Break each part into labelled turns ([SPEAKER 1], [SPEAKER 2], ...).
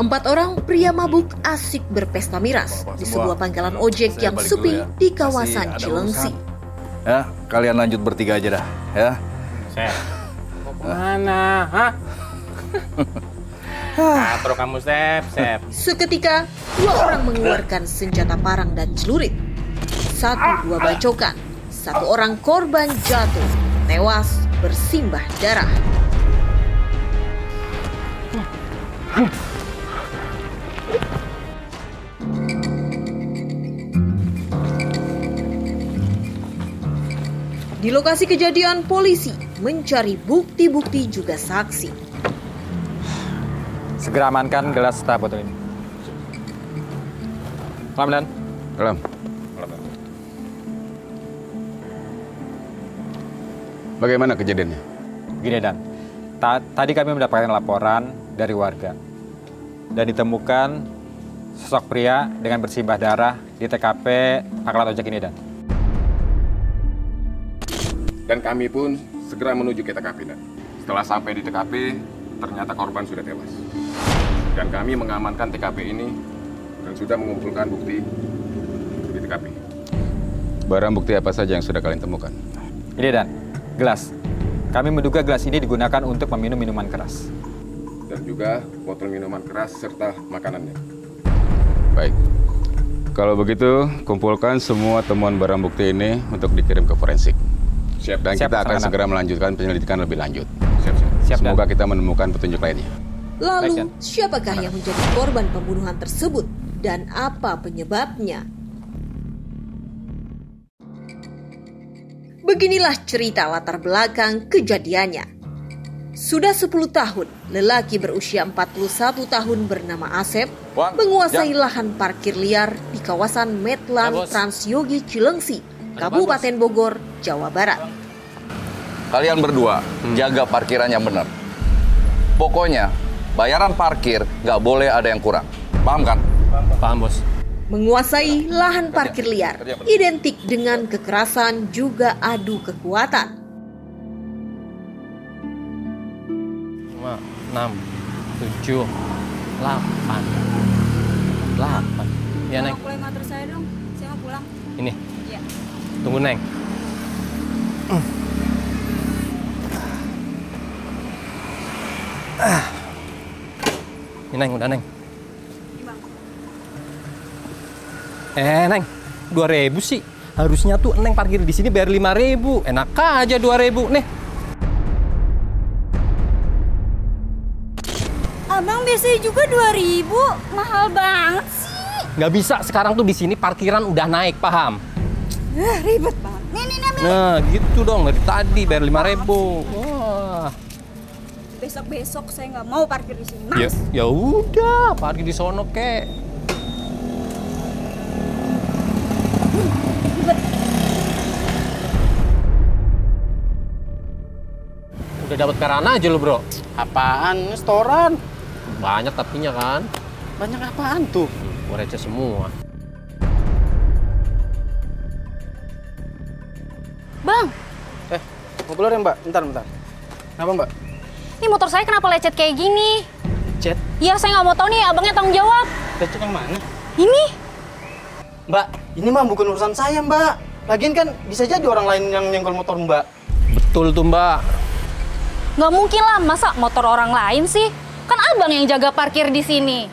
[SPEAKER 1] 4 orang pria mabuk asik berpesta miras di sebuah pangkalan ojek yang sepi di kawasan Cilengsi.
[SPEAKER 2] Ya, kalian lanjut bertiga aja dah, ya.
[SPEAKER 3] Sep, mau kemana? Hah? Katro kamu, Sep.
[SPEAKER 1] Seketika, 2 orang mengeluarkan senjata parang dan celurit. 1-2 bacokan, 1 orang korban jatuh, tewas bersimbah darah. Di lokasi kejadian, polisi mencari bukti-bukti juga saksi.
[SPEAKER 3] Segera amankan gelas serta botol ini. Salam, Dan.
[SPEAKER 4] Salam. Bagaimana kejadiannya?
[SPEAKER 3] Gini, Dan. Tadi kami mendapatkan laporan dari warga. Dan ditemukan sosok pria dengan bersimbah darah di TKP pangkalan ojek ini, Dan.
[SPEAKER 4] Dan kami pun segera menuju ke TKP. Setelah sampai di TKP, ternyata korban sudah tewas. Dan kami mengamankan TKP ini dan sudah mengumpulkan bukti di TKP. Barang bukti apa saja yang sudah kalian temukan?
[SPEAKER 3] Ini, Dan. Gelas. Kami menduga gelas ini digunakan untuk meminum minuman keras.
[SPEAKER 4] Dan juga botol minuman keras serta makanannya. Baik. Kalau begitu, kumpulkan semua temuan barang bukti ini untuk dikirim ke forensik. Siap. Dan kita akan segera melanjutkan penyelidikan lebih lanjut. Siap. Semoga kita menemukan petunjuk lainnya.
[SPEAKER 1] Lalu, siapakah yang menjadi korban pembunuhan tersebut dan apa penyebabnya? Beginilah cerita latar belakang kejadiannya. Sudah 10 tahun, lelaki berusia 41 tahun bernama Asep menguasai lahan parkir liar di kawasan Medland Transyogi Cilengsi, Kabupaten Bogor, Jawa Barat.
[SPEAKER 2] Kalian berdua jaga parkiran yang benar. Pokoknya bayaran parkir nggak boleh ada yang kurang. Paham kan?
[SPEAKER 3] Paham, Bos.
[SPEAKER 1] Menguasai lahan parkir liar identik dengan kekerasan juga adu kekuatan.
[SPEAKER 3] 5, 6, 7, 8. Ya, Neng.
[SPEAKER 5] Tolong ngatur saya dong, saya mau pulang.
[SPEAKER 3] Ini.
[SPEAKER 5] Iya.
[SPEAKER 3] Tunggu, Neng. Ini, Neng, udah, Neng. Neng, 2.000 sih. Harusnya tuh Neng parkir di sini bayar 5.000. Enak aja 2.000. Nih.
[SPEAKER 5] Abang biasanya juga 2.000, mahal banget sih.
[SPEAKER 3] Nggak bisa, sekarang tuh di sini parkiran udah naik, paham?
[SPEAKER 5] Ribet banget. Nih.
[SPEAKER 3] Nah, gitu dong. Dari tadi bayar 5.000. Wah.
[SPEAKER 5] Besok-besok saya nggak mau parkir di sini, Mas.
[SPEAKER 3] Ya udah, parkir di sono, kek. Udah dapat karana aja lo, Bro.
[SPEAKER 6] Apaan? Restoran?
[SPEAKER 3] Banyak tapinya kan.
[SPEAKER 6] Banyak apaan tuh?
[SPEAKER 3] Gue receh semua.
[SPEAKER 5] Bang,
[SPEAKER 6] Mau keluar ya, Mbak? Bentar. Kenapa, Mbak?
[SPEAKER 5] ini motor saya kenapa lecet kayak gini?
[SPEAKER 6] Chat?
[SPEAKER 5] Iya, saya nggak mau tahu nih, abangnya tanggung jawab.
[SPEAKER 6] Lecet yang mana?
[SPEAKER 5] Ini?
[SPEAKER 6] Mbak, ini mah bukan urusan saya, Mbak. Lagian kan bisa jadi orang lain yang nyenggol motor Mbak.
[SPEAKER 3] Betul tuh, Mbak.
[SPEAKER 5] Nggak mungkin lah, masa motor orang lain sih? Kan abang yang jaga parkir di sini.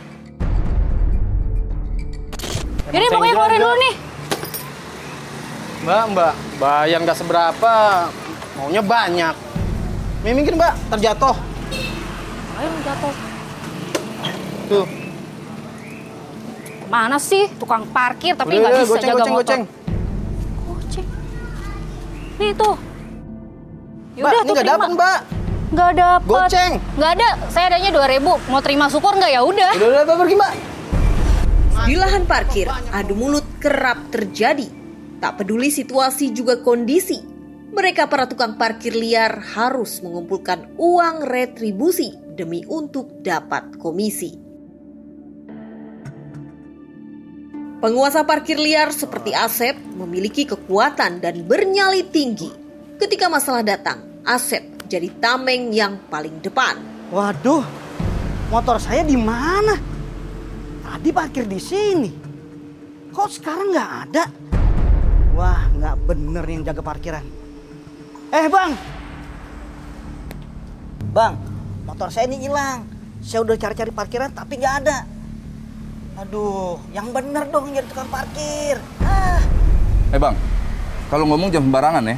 [SPEAKER 5] Jadi pokoknya keluarin dulu nih.
[SPEAKER 6] Mbak, bayar nggak seberapa, maunya banyak. Mungkin Mbak, terjatuh.
[SPEAKER 5] Ayo jatuh.
[SPEAKER 6] Tuh.
[SPEAKER 5] Mana sih tukang parkir tapi
[SPEAKER 6] Udah,
[SPEAKER 5] nggak bisa jaga motor.
[SPEAKER 6] Goceng.
[SPEAKER 5] Goceng. Nih tuh.
[SPEAKER 6] Mbak,
[SPEAKER 5] Yaudah
[SPEAKER 6] ini
[SPEAKER 5] tuh
[SPEAKER 6] nggak
[SPEAKER 5] terima.
[SPEAKER 6] dapet, Mbak.
[SPEAKER 5] Nggak dapet.
[SPEAKER 6] Goceng.
[SPEAKER 5] Nggak ada. Saya adanya 2.000. Mau terima syukur nggak ya udah.
[SPEAKER 6] Udah, pergi, Mbak.
[SPEAKER 1] Di lahan parkir, adu mulut kerap terjadi. Tak peduli situasi juga kondisi, mereka para tukang parkir liar harus mengumpulkan uang retribusi demi untuk dapat komisi. Penguasa parkir liar seperti Asep memiliki kekuatan dan bernyali tinggi. Ketika masalah datang, Asep jadi tameng yang paling depan.
[SPEAKER 6] Waduh, motor saya di mana? tadi parkir di sini. Kok sekarang nggak ada? Wah, nggak bener yang jaga parkiran. Bang! Bang, motor saya ini hilang. Saya udah cari-cari parkiran tapi nggak ada. Aduh, yang bener dong jadi tukang parkir.
[SPEAKER 2] Bang, kalau ngomong jangan sembarangan ya.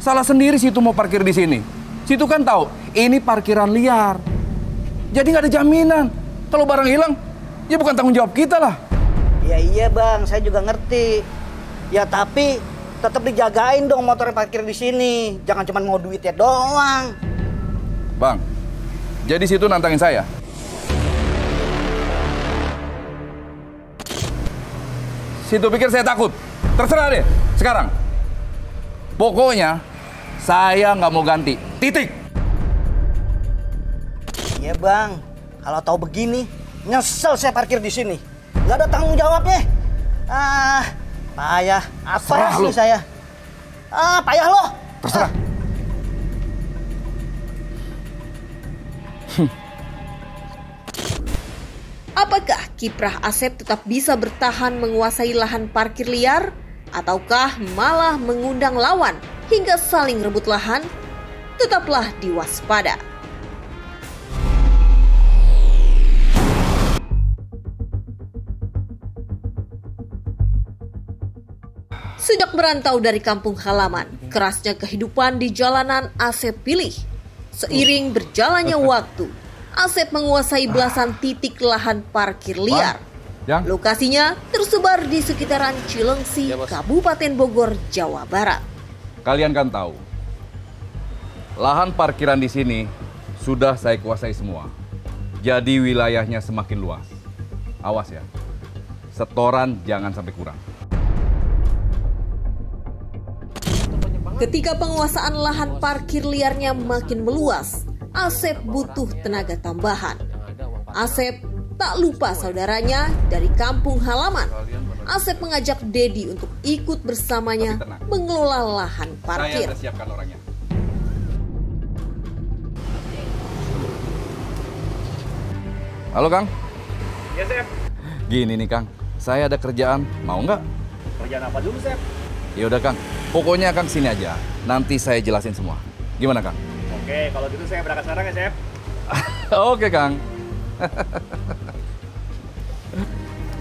[SPEAKER 2] Salah sendiri situ mau parkir di sini. Situ kan tahu, ini parkiran liar. Jadi nggak ada jaminan. Kalau barang hilang, ya bukan tanggung jawab kita lah.
[SPEAKER 6] Iya bang, saya juga ngerti. Ya tapi tetap dijagain dong motor parkir di sini. Jangan cuma mau duitnya doang.
[SPEAKER 2] Bang, jadi situ nantangin saya. Situ pikir saya takut. Terserah deh, sekarang. Pokoknya, saya nggak mau ganti. Titik.
[SPEAKER 6] Iya bang, kalau tahu begini, nyesel saya parkir di sini. Nggak ada tanggung jawabnya. Payah. Apa sih saya? Payah lo.
[SPEAKER 2] Terserah.
[SPEAKER 1] Apakah kiprah Asep tetap bisa bertahan menguasai lahan parkir liar? Ataukah malah mengundang lawan hingga saling rebut lahan? Tetaplah diwaspada. Sejak merantau dari kampung halaman, kerasnya kehidupan di jalanan Asep pilih. Seiring berjalannya waktu, Asep menguasai belasan titik lahan parkir liar. Lokasinya tersebar di sekitaran Cilengsi, Kabupaten Bogor, Jawa Barat.
[SPEAKER 2] Kalian kan tahu, lahan parkiran di sini sudah saya kuasai semua. Jadi wilayahnya semakin luas. Awas ya, setoran jangan sampai kurang.
[SPEAKER 1] Ketika penguasaan lahan parkir liarnya makin meluas, Asep butuh tenaga tambahan. Asep tak lupa saudaranya dari kampung halaman. Asep mengajak Dedi untuk ikut bersamanya mengelola lahan parkir.
[SPEAKER 2] Saya siapkan orangnya. Halo Kang.
[SPEAKER 7] Ya Sep.
[SPEAKER 2] Gini nih Kang, saya ada kerjaan, mau nggak?
[SPEAKER 7] Kerjaan apa dulu Sep?
[SPEAKER 2] Ya udah Kang, pokoknya Kang sini aja. Nanti saya jelasin semua. Gimana Kang?
[SPEAKER 7] Oke, kalau gitu saya berangkat sekarang ya Sep.
[SPEAKER 2] Oke Kang.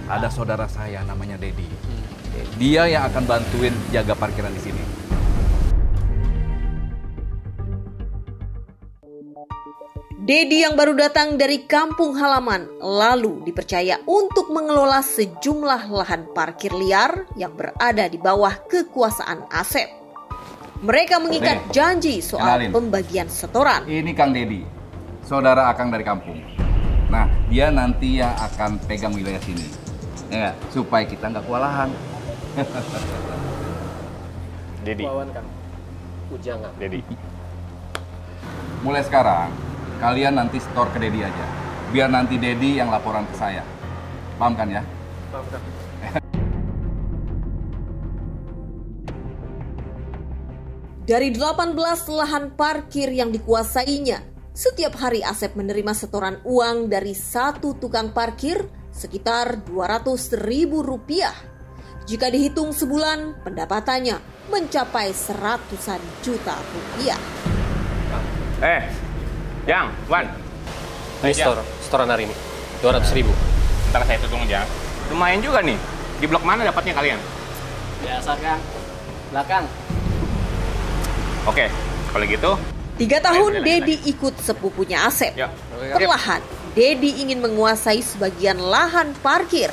[SPEAKER 2] Ada saudara saya namanya Dedi. Dia yang akan bantuin jaga parkiran di sini.
[SPEAKER 1] Dedi yang baru datang dari kampung halaman lalu dipercaya untuk mengelola sejumlah lahan parkir liar yang berada di bawah kekuasaan Asep. Mereka mengikat janji soal pembagian setoran.
[SPEAKER 2] Ini Kang Dedi, saudara Akang dari kampung. Nah, dia nanti yang akan pegang wilayah sini. Ya, supaya kita nggak kewalahan.
[SPEAKER 7] Dedi. Ujangan. Dedi.
[SPEAKER 2] Mulai sekarang, kalian nanti setor ke Dedi aja. Biar nanti Dedi yang laporan ke saya. Paham kan ya?
[SPEAKER 7] Paham kan.
[SPEAKER 1] Dari 18 lahan parkir yang dikuasainya, setiap hari Asep menerima setoran uang dari satu tukang parkir sekitar Rp200.000. Jika dihitung sebulan, pendapatannya mencapai ratusan juta rupiah.
[SPEAKER 7] Jang, Wan.
[SPEAKER 8] Ini setoran hari ini, 200.000.
[SPEAKER 7] Ntar saya hitung Jang. Lumayan juga nih. Di blok mana dapatnya kalian?
[SPEAKER 8] Biasa Kang, belakang.
[SPEAKER 7] Oke, kalau gitu
[SPEAKER 1] 3 tahun Dedi ikut sepupunya Asep. Perlahan, Dedi ingin menguasai sebagian lahan parkir.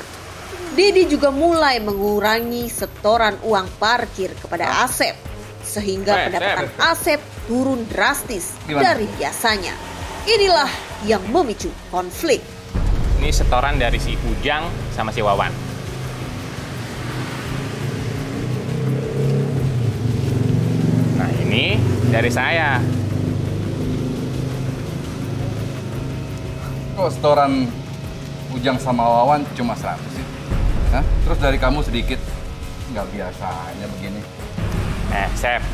[SPEAKER 1] Dedi juga mulai mengurangi setoran uang parkir kepada Asep. Sehingga pendapatan Asep turun drastis dari biasanya. Inilah yang memicu konflik.
[SPEAKER 7] ini setoran dari si Ujang sama si Wawan. Nah, ini dari saya.
[SPEAKER 2] Kok setoran Ujang sama Wawan cuma 100 sih? Hah? Terus dari kamu sedikit? Nggak biasanya begini.
[SPEAKER 7] Chef,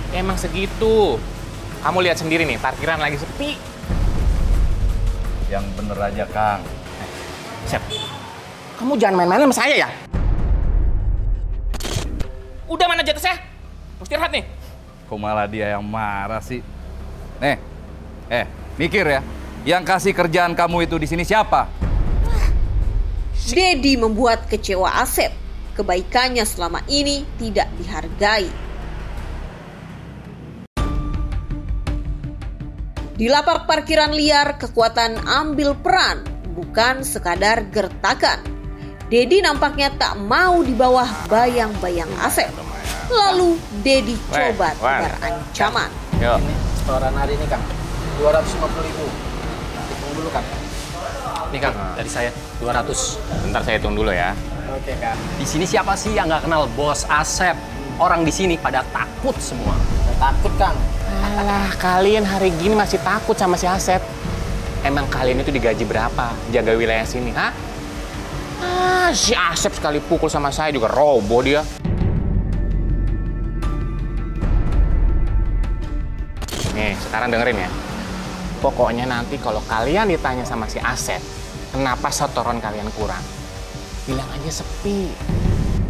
[SPEAKER 7] emang segitu. Kamu lihat sendiri nih, parkiran lagi sepi.
[SPEAKER 2] Yang bener aja, Kang.
[SPEAKER 7] Sep, kamu jangan main-main sama saya ya. Udah mana jatah saya? Mesti istirahat nih.
[SPEAKER 2] Kok malah dia yang marah sih? Nih, mikir ya. Yang kasih kerjaan kamu itu di sini siapa?
[SPEAKER 1] Dedi membuat kecewa Asep. Kebaikannya selama ini tidak dihargai. Di lapak parkiran liar, kekuatan ambil peran, bukan sekadar gertakan. Dedi nampaknya tak mau di bawah bayang-bayang Asep. Lalu Dedi coba tebar ancaman.
[SPEAKER 7] Yuk.
[SPEAKER 8] Ini setoran hari ini, Kang. 250.000. Hitung dulu, Kang. Nih, Kang, dari saya 200.
[SPEAKER 7] Bentar saya hitung dulu ya.
[SPEAKER 8] Oke, Kang. Di sini siapa sih yang nggak kenal Bos Asep? Orang di sini pada takut semua. Takut, Kang.
[SPEAKER 7] Alah, kalian hari gini masih takut sama si Asep. Emang kalian itu digaji berapa jaga wilayah sini, ha? Si Asep sekali pukul sama saya juga roboh dia. Nih, sekarang dengerin ya. Pokoknya nanti kalau kalian ditanya sama si Asep, kenapa setoran kalian kurang? Bilang aja sepi.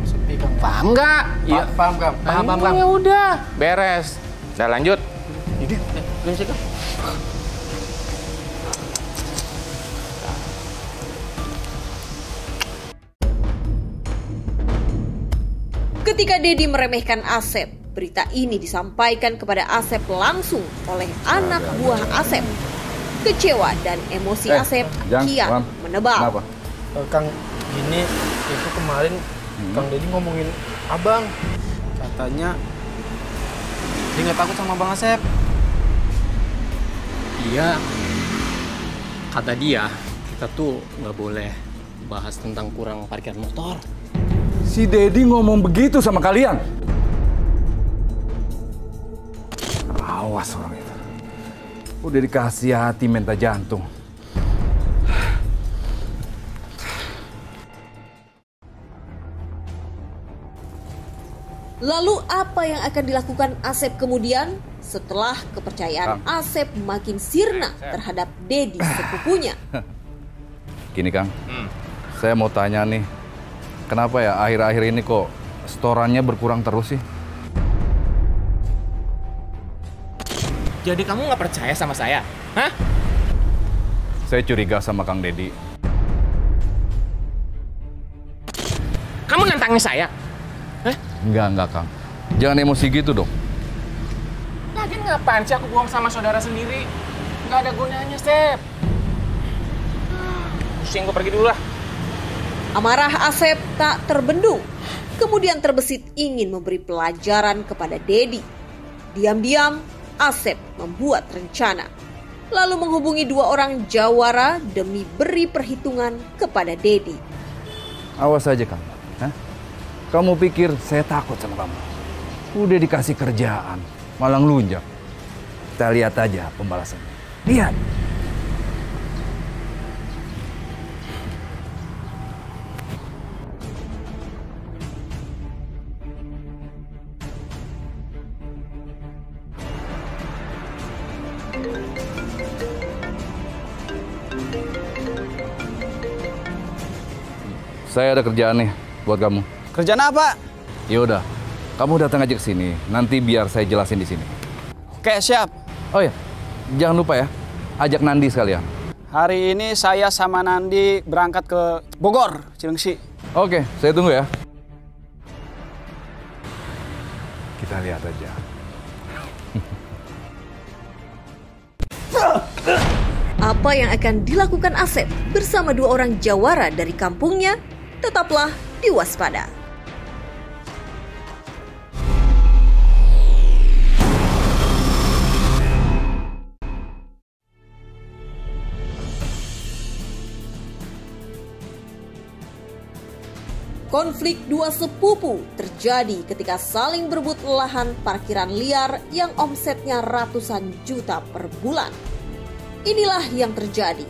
[SPEAKER 8] Sepi, Kang.
[SPEAKER 7] Paham nggak?
[SPEAKER 8] Iya, paham, Kang. Paham, Kang.
[SPEAKER 7] Ya udah, beres. Udah lanjut.
[SPEAKER 8] Ini, sih, Kang.
[SPEAKER 1] Ketika Dedi meremehkan Asep, berita ini disampaikan kepada Asep langsung oleh anak buah Asep. Kecewa dan emosi Asep kian menebal.
[SPEAKER 2] Kenapa?
[SPEAKER 9] Kang, gini, itu kemarin Kang Dedi ngomongin abang. Katanya dia nggak takut sama Bang Asep.
[SPEAKER 8] Iya, kata dia, kita tuh nggak boleh bahas tentang kurang parkir motor.
[SPEAKER 2] Si Dedi ngomong begitu sama kalian? Awas orang itu. Udah dikasih hati minta jantung.
[SPEAKER 1] Lalu apa yang akan dilakukan Asep kemudian setelah kepercayaan Asep makin sirna terhadap Dedi sepupunya?
[SPEAKER 2] Gini Kang, saya mau tanya nih, kenapa ya akhir-akhir ini kok setorannya berkurang terus sih?
[SPEAKER 7] Jadi kamu nggak percaya sama saya? Hah?
[SPEAKER 2] Saya curiga sama Kang Dedi.
[SPEAKER 7] Kamu nantangin saya?
[SPEAKER 2] Enggak Kang. Jangan emosi gitu dong.
[SPEAKER 7] Lagian ngapain sih aku bohong sama saudara sendiri? Nggak ada gunanya, Sep. Pusing, gue pergi dulu lah.
[SPEAKER 1] Amarah Asep tak terbendung. Kemudian terbesit ingin memberi pelajaran kepada Dedi. Diam-diam, Asep membuat rencana. Lalu menghubungi dua orang jawara demi beri perhitungan kepada Dedi.
[SPEAKER 2] Awas aja Kang. Hah? Kamu pikir saya takut sama kamu? Udah dikasih kerjaan, malah ngelunjak. Kita lihat aja pembalasannya. Lihat. Saya ada kerjaan nih buat kamu.
[SPEAKER 6] Kerjaan apa?
[SPEAKER 2] Ya udah, kamu datang aja ke sini. Nanti biar saya jelasin di sini.
[SPEAKER 6] Oke, siap.
[SPEAKER 2] Oh ya, jangan lupa ya, ajak Nandi sekalian.
[SPEAKER 6] Hari ini saya sama Nandi berangkat ke Bogor, Cilengsi.
[SPEAKER 2] Oke, saya tunggu ya. Kita lihat aja.
[SPEAKER 1] Apa yang akan dilakukan Asep bersama dua orang jawara dari kampungnya? Tetaplah diwaspada. Konflik dua sepupu terjadi ketika saling berebut lahan parkiran liar yang omsetnya ratusan juta per bulan. Inilah yang terjadi.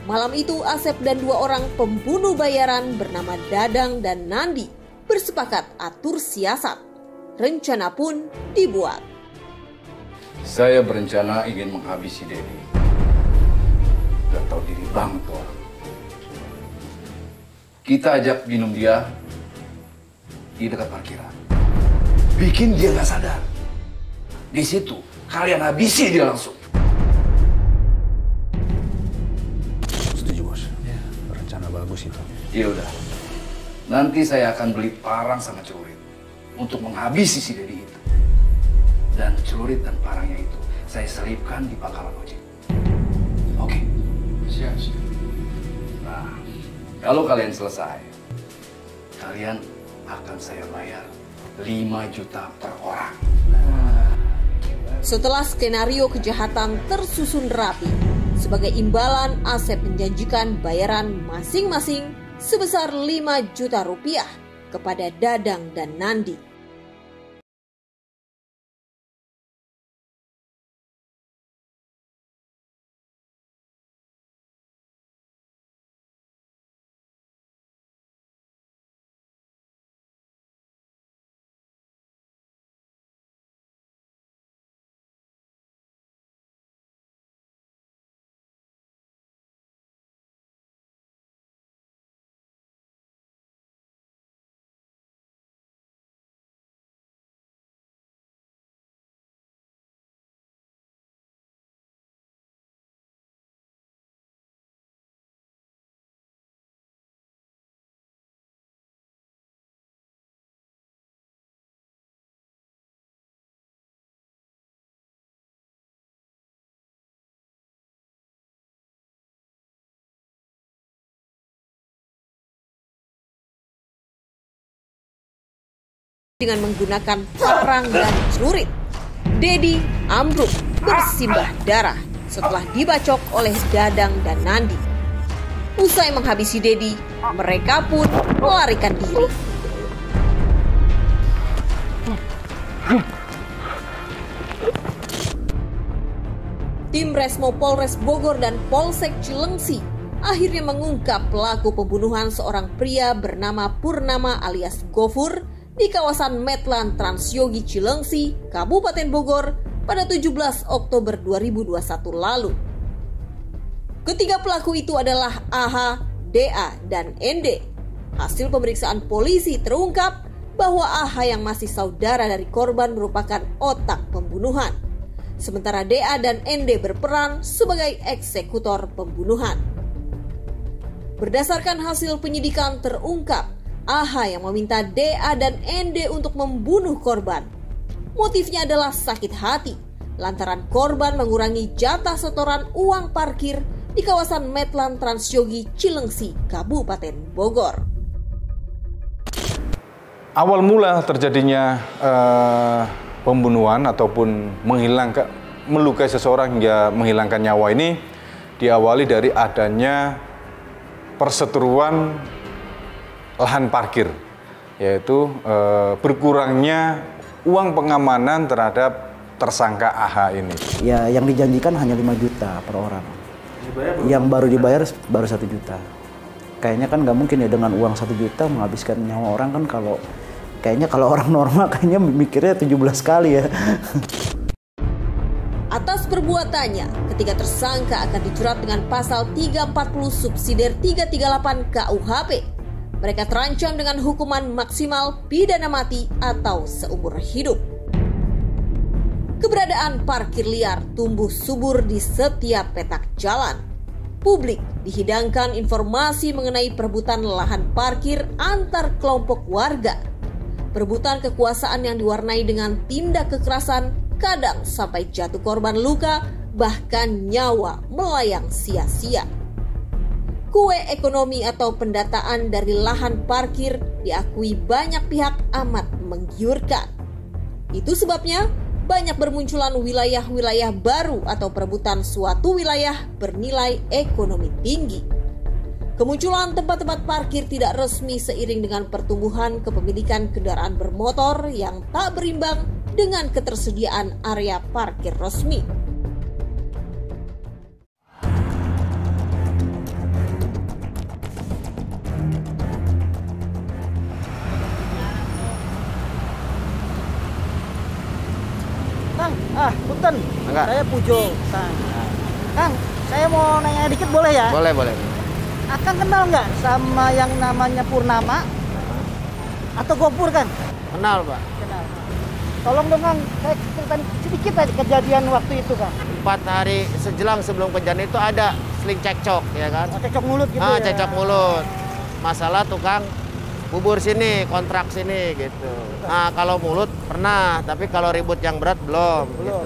[SPEAKER 1] Malam itu Asep dan dua orang pembunuh bayaran bernama Dadang dan Nandi bersepakat atur siasat. Rencana pun dibuat.
[SPEAKER 2] Saya berencana ingin menghabisi Dedi. Gak tahu dia banget tuh orang. Kita ajak minum dia di dekat parkiran. Bikin dia nggak sadar. Di situ kalian habisi dia langsung.
[SPEAKER 10] Setuju, Bos. Ya, rencana bagus itu.
[SPEAKER 2] Iya udah. Nanti saya akan beli parang sama celurit untuk menghabisi si Dedi itu. Dan celurit dan parangnya itu saya selipkan di pangkalan ojek. Oke? Siap. Nah, kalau kalian selesai, kalian akan saya bayar 5 juta per orang.
[SPEAKER 1] Setelah skenario kejahatan tersusun rapi, sebagai imbalan Asep menjanjikan bayaran masing-masing sebesar 5 juta rupiah kepada Dadang dan Nandi. Dengan menggunakan parang dan celurit, Dedi ambruk bersimbah darah setelah dibacok oleh Dadang dan Nandi. Usai menghabisi Dedi, mereka pun melarikan diri. Tim Resmo Polres Bogor dan Polsek Cilengsi akhirnya mengungkap pelaku pembunuhan seorang pria bernama Purnama alias Gofur di kawasan Medland Transyogi Cilengsi, Kabupaten Bogor pada 17 Oktober 2021 lalu. Ketiga pelaku itu adalah AH, DA, dan ND. Hasil pemeriksaan polisi terungkap bahwa AH yang masih saudara dari korban merupakan otak pembunuhan. Sementara DA dan ND berperan sebagai eksekutor pembunuhan. Berdasarkan hasil penyidikan terungkap, AH yang meminta DA dan ND untuk membunuh korban. Motifnya adalah sakit hati lantaran korban mengurangi jatah setoran uang parkir di kawasan Medland Transyogi Cilengsi, Kabupaten Bogor.
[SPEAKER 10] Awal mula terjadinya pembunuhan ataupun melukai seseorang hingga menghilangkan nyawa ini diawali dari adanya perseteruan lahan parkir, yaitu berkurangnya uang pengamanan terhadap tersangka AH ini.
[SPEAKER 6] Ya, yang dijanjikan hanya 5 juta per orang. Yang baru dibayar baru 1 juta. Kayaknya kan nggak mungkin ya dengan uang 1 juta menghabiskan nyawa orang kan, kalau orang normal kayaknya mikirnya 17 kali ya.
[SPEAKER 1] Atas perbuatannya, ketiga tersangka akan dijerat dengan pasal 340 subsidiar 338 KUHP. Mereka terancam dengan hukuman maksimal pidana mati atau seumur hidup. Keberadaan parkir liar tumbuh subur di setiap petak jalan. Publik dihidangkan informasi mengenai perebutan lahan parkir antar kelompok warga. Perebutan kekuasaan yang diwarnai dengan tindak kekerasan, kadang sampai jatuh korban luka, bahkan nyawa melayang sia-sia. Kue ekonomi atau pendataan dari lahan parkir diakui banyak pihak amat menggiurkan. Itu sebabnya banyak bermunculan wilayah-wilayah baru atau perebutan suatu wilayah bernilai ekonomi tinggi. Kemunculan tempat-tempat parkir tidak resmi seiring dengan pertumbuhan kepemilikan kendaraan bermotor yang tak berimbang dengan ketersediaan area parkir resmi.
[SPEAKER 6] Punten, saya Pujo. Kang,
[SPEAKER 11] Saya mau nanya dikit boleh ya?
[SPEAKER 7] Boleh, boleh.
[SPEAKER 11] Akang kenal nggak sama yang namanya Purnama atau Gopur kan?
[SPEAKER 7] Kenal, Pak.
[SPEAKER 11] Kenal. Tolong dong Kang, saya ceritain sedikit aja kejadian waktu itu Kang.
[SPEAKER 7] 4 hari sejelang sebelum kejadian itu ada seling cekcok, ya kan?
[SPEAKER 11] Oh, cekcok mulut gitu ya?
[SPEAKER 7] Cekcok mulut. Masalah tukang bubur sini, kontrak sini gitu. Nah, kalau mulut pernah, tapi kalau ribut yang berat belum. Gitu.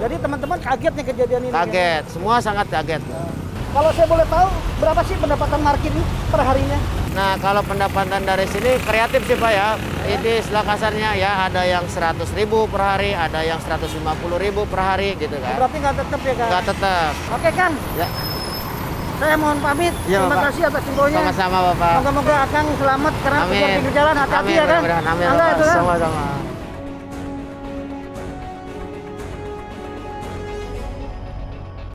[SPEAKER 11] Jadi teman-teman kaget nih kejadian ini?
[SPEAKER 7] Kaget, semua sangat kaget.
[SPEAKER 11] Kalau saya boleh tahu, berapa sih pendapatan parkir ini per harinya?
[SPEAKER 7] Nah, kalau pendapatan dari sini kreatif sih Pak ya. Ini istilah kasarnya ya, ada yang 100.000 per hari, ada yang 150.000 per hari gitu kan.
[SPEAKER 11] Berarti nggak tetap ya Kang?
[SPEAKER 7] Nggak tetap.
[SPEAKER 11] Oke Kang.
[SPEAKER 7] Ya.
[SPEAKER 11] Saya mohon pamit.
[SPEAKER 7] Ya,
[SPEAKER 11] Terima
[SPEAKER 7] Bapak.
[SPEAKER 11] kasih atas infonya.
[SPEAKER 7] Sama-sama Bapak.
[SPEAKER 11] Moga-moga Akang selamat karena
[SPEAKER 7] Amin.
[SPEAKER 11] pinggir jalan. Hati-hati
[SPEAKER 7] Amin,
[SPEAKER 11] ya Kang.
[SPEAKER 7] mudah-mudahan. Amin,
[SPEAKER 11] Angga
[SPEAKER 7] Bapak.
[SPEAKER 11] itu, Kang.
[SPEAKER 7] Sama-sama.